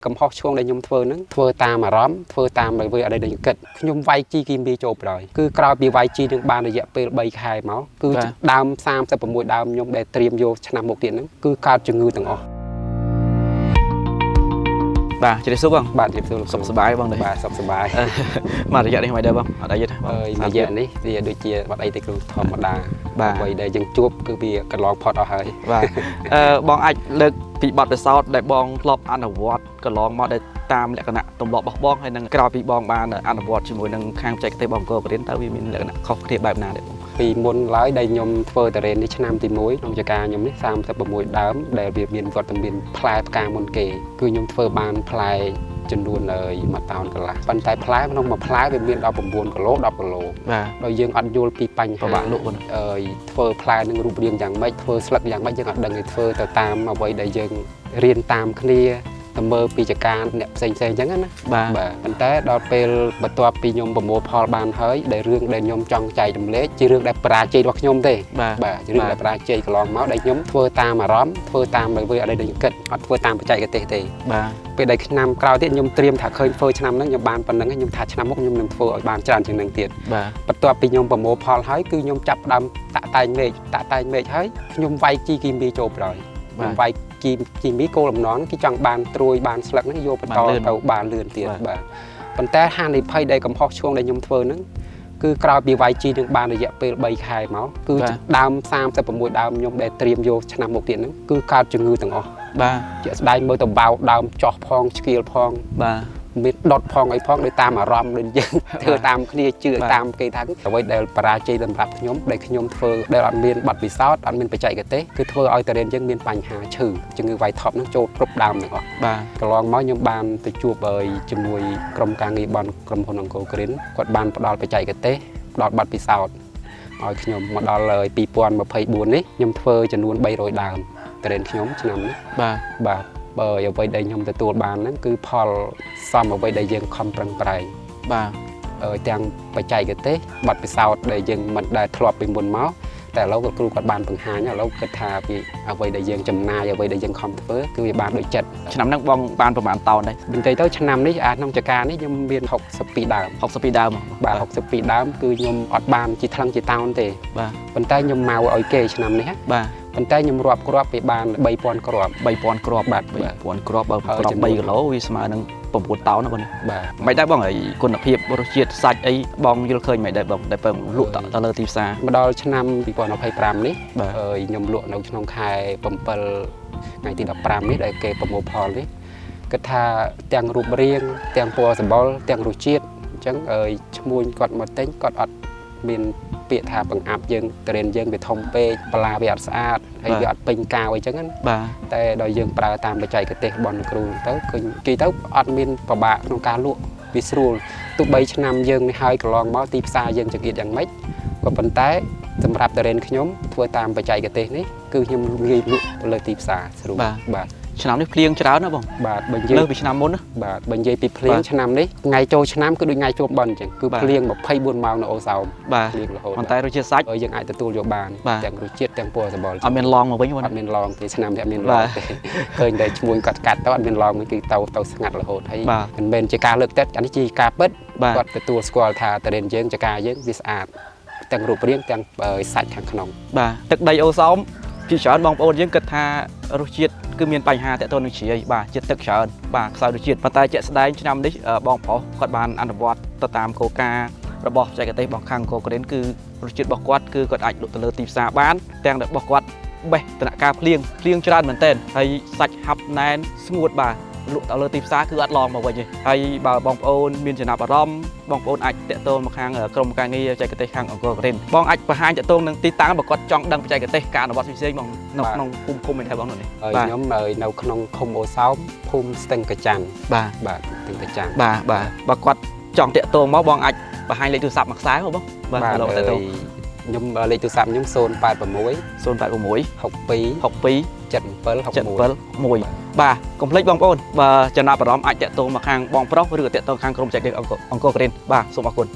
កំហុសឆ្គងដែលខ្ញុំធ្វើហ្នឹងធ្វើតាមអារម្មណ៍ធ្វើតាមអ្វីដែលគិតខ្ញុំវាយជីគីមីចូលប្រយគឺក្រោយពីវាយជីនឹងបានរយៈពេល3ខែមកគឺដើម36ដើមខ្ញុំដែលត្រៀមយកឆ្នាំមុខទៀតហ្នឹងគឺកើតជំងឺទាំងអស់បាទជម្រាបសួរបងបាទជម្រាបសួរសុខសប្បាយបងបាទសុខសប្បាយមករយៈនេះមិនដែរបងអត់អីទេរយៈនេះវាដូចជាបាត់អីទេគ្រូធម្មតាអ្វីដែលយើងជួបគឺវាកន្លងផុតអស់ហើយបាទបងអាចលើកពីបទពិសោធន៍ដែលបងធ្លាប់អនុវត្តកន្លងមកដែលតាមលក្ខណៈទម្លាប់របស់បងហើយនឹងក្រោយពីបងបានអនុវត្តជាមួយនឹងខាងបច្ចេកទេសបងអង្គរៀនតើវាមានលក្ខណៈខុសគ្នាបែបណាទេបងពីមុនឡើយដែលខ្ញុំធ្វើតរ៉េននេះឆ្នាំទី1ក្នុងចការខ្ញុំនេះ36ដើមដែលវាមានវត្តមានផ្លែផ្កាមុនគេគឺខ្ញុំធ្វើបានផ្លែចំនួន1តោនកន្លះប៉ុន្តែផ្លែក្នុងមួយផ្លែវាមាន19គីឡូ10គីឡូបាទដោយយើងអត់យល់ពីបញ្ហាបាក់លក់ធ្វើផ្លែនឹងរូបរាងយ៉ាងម៉េចធ្វើស្លឹកយ៉ាងម៉េចយើងអត់ដឹងទេធ្វើទៅតាមអ្វីដែលយើងរៀនតាមគ្នាទៅមើលពីចការអ្នកផ្សេងៗអញ្ចឹងណាបាទប៉ុន្តែដល់ពេលបន្ទាប់ពីខ្ញុំប្រមូលផលបានហើយដែលរឿងដែលខ្ញុំចង់ចែករំលែកជារឿងដែលបរាជ័យរបស់ខ្ញុំទេបាទជារឿងដែលបរាជ័យកន្លងមកដែលខ្ញុំធ្វើតាមអារម្មណ៍ធ្វើតាមអ្វីដែលខ្ញុំគិតអត់ធ្វើតាមបច្ចេកទេសទេបាទពេលដែលឆ្នាំក្រោយទៀតខ្ញុំត្រៀមថាឃើញធ្វើឆ្នាំហ្នឹងខ្ញុំបានប៉ុណ្្នឹងខ្ញុំថាឆ្នាំមុខខ្ញុំនឹងធ្វើឲ្យបានច្រើនជាងនឹងទៀតបាទបន្ទាប់ពីខ្ញុំប្រមូលផលហើយគឺខ្ញុំចាប់ផ្ដើមតាក់តែងមេឃហើយខ្ញុំវាយជីគីមីចូលប្រយខ្ញុំវាយគីមីគោលបំណងគេចង់បានត្រួយបានស្លឹកហ្នឹងយកបន្តទៅបានលឿនទៀតបាទប៉ុន្តែហានិភ័យដែលកំហុសឆ្គងដែលខ្ញុំធ្វើហ្នឹងគឺក្រោយពីវាយជីនឹងបានរយៈពេល3ខែមកគឺដើម36ដើមខ្ញុំដែលត្រៀមយកឆ្នាំមុខទៀតហ្នឹងគឺកើតជំងឺទាំងអស់បាទជាក់ស្ដែងមើលទៅបោកដើមចោះផងឆ្កៀលផងបាទមានដុតផងអីផងដោយតាមអារម្មណ៍ដូចយើងធ្វើតាមគ្នាជឿតាមគេថាអ្វីដែលបរាជ័យសម្រាប់ខ្ញុំដែលខ្ញុំធ្វើដែលអត់មានប័ណ្ណពិសោធន៍អត់មានបច្ចេកទេសគឺធ្វើឲ្យតរ៉េនយើងមានបញ្ហាឈឺជំងឺវាយថប់ហ្នឹងចូលគ្រប់ដើមទាំងអស់បាទកន្លងមកខ្ញុំបានទៅជួបជាមួយក្រុមការងារបនក្រុមហ៊ុនអង្គរក្រិនគាត់បានផ្ដល់បច្ចេកទេសផ្ដល់ប័ណ្ណពិសោធន៍ឲ្យខ្ញុំមកដល់2024នេះខ្ញុំធ្វើចំនួន300ដើមតរ៉េនខ្ញុំឆ្នាំនេះបាទបើអ្វីដែលខ្ញុំទទួលបានហ្នឹងគឺផលសមអ្វីដែលយើងខំប្រឹងប្រែងបាទទាំងបច្ចេកទេសបទពិសោធន៍ដែលយើងមិនដែលធ្លាប់ពីមុនមកតែឥឡូវគ្រូគាត់បានបង្ហាញឥឡូវគិតថាពីអ្វីដែលយើងចំណាយអ្វីដែលយើងខំធ្វើគឺវាបានដូចចិត្តឆ្នាំហ្នឹងបងបានប្រហែលតោនដែរបន្តិចទៅឆ្នាំនេះក្នុងចការនេះខ្ញុំមាន62ដើម62ដើមបាទ62ដើមគឺខ្ញុំអត់បានជាថ្លឹងជាតោនទេបាទប៉ុន្តែខ្ញុំមកឲ្យគេឆ្នាំនេះបាទប៉ុន្តែខ្ញុំរាប់គ្រាប់វាបាន3000គ្រាប់3000គ្រាប់បាទ3000គ្រាប់បើគ្រាប់3គីឡូវាស្មើនឹង9តោនណាបងបាទមិនដែរបងហើយគុណភាពរសជាតិសាច់អីបងយល់ឃើញមិនដែរបងដែលពើលក់ទៅលើទីផ្សារមកដល់ឆ្នាំ2025នេះខ្ញុំលក់នៅក្នុងខែ7ថ្ងៃទី15នេះដែលគេប្រមូលផលនេះគិតថាទាំងរូបរាងទាំងពណ៌សម្បុរទាំងរសជាតិអញ្ចឹងឈ្មួញគាត់មកទិញគាត់អត់មានពាក្យថាបង្អាប់យើងតរ៉េនយើងវាធំពេកបន្លាវាអត់ស្អាតហើយវាអត់ពេញកាវអីចឹងណាបាទតែដល់យើងប្រើតាមបច្ចេកទេសរបស់គ្រូទៅឃើញគេទៅអត់មានពិបាកក្នុងការលក់វាស្រួលទោះបីឆ្នាំយើងនេះហើយកន្លងមកទីផ្សារយើងចង្អៀតយ៉ាងម៉េចក៏ប៉ុន្តែសម្រាប់តរ៉េនខ្ញុំធ្វើតាមបច្ចេកទេសនេះគឺខ្ញុំងាយលក់ទៅលើទីផ្សារស្រួលបាទឆ្នាំនេះភ្លៀងច្រើនណាបងបាទបើនិយាយលើពីឆ្នាំមុនណាបាទបើនិយាយពីភ្លៀងឆ្នាំនេះថ្ងៃចូលឆ្នាំគឺដូចថ្ងៃចូលបន់អញ្ចឹងគឺភ្លៀង24ម៉ោងនៅអូសោមភ្លៀងរហូតប៉ុន្តែរសជាតិសាច់យើងអាចទទួលយកបានទាំងរសជាតិទាំងពណ៌សម្បុរអត់មានឡងមកវិញអត់មានឡងទេឆ្នាំនេះអត់មានឡងទេឃើញតែឈ្មួញកាត់ទៅអត់មានឡងវិញគឺទៅស្ងាត់រហូតហើយមិនមែនជាការលើកទឹកអានេះជាការពិតគាត់ទទួលស្គាល់ថាតរ៉េនយើងចការយើងវាស្អាតទាំងរូបរាងទាំងសាច់ខាងក្នុងបាទទឹកដីអូសោមពីច្រើនបងប្អូនយើងគិតថារសជាតិគឺមានបញ្ហាតើតើនឹងជ្រាយបាទជាតិទឹកច្រើនបាទខ្សោយរសជាតិប៉ុន្តែជាក់ស្ដែងឆ្នាំនេះបងប្រុសគាត់បានអនុវត្តទៅតាមគោលការណ៍របស់បច្ចេកទេសរបស់ខាងអង្គរក្រិនគឺរសជាតិរបស់គាត់គឺគាត់អាចលក់ទៅលើទីផ្សារបានទាំងរបស់គាត់បេះដំណាក់កាលភ្លៀងច្រើនមែនទែនហើយសាច់ហាប់ណែនស្ងួតបាទលក់ទៅលើទីផ្សារគឺអត់ឡងមកវិញទេហើយបើបងប្អូនមានចំណាប់អារម្មណ៍បងប្អូនអាចតាក់ទងមកខាងក្រុមការងារបច្ចេកទេសខាងអង្គរក្រិនបងអាចបង្ហាញតាក់ទងនឹងទីតាំងបើគាត់ចង់ដឹងបច្ចេកទេសការអនុវត្តផ្សេងៗបងនៅក្នុងភូមិឃុំមានតែបងនោះនេះខ្ញុំនៅក្នុងឃុំអូសោមភូមិស្ទឹងកាចាំងបាទស្ទឹងកាចាំងបាទបើគាត់ចង់តាក់ទងមកបងអាចបង្ហាញលេខទូរស័ព្ទមួយខ្សែមកបងបាទលោកតាក់ទងខ្ញុំលេខទូរស័ព្ទខ្ញុំ086 បាទកុំភ្លេចបងប្អូនបើចំណាប់អារម្មណ៍អាចតាក់ទងមកខាងបងប្រុសឬក៏តាក់ទងខាងក្រុមបច្ចេកទេសអង្គរក្រិនបាទសូមអរគុណ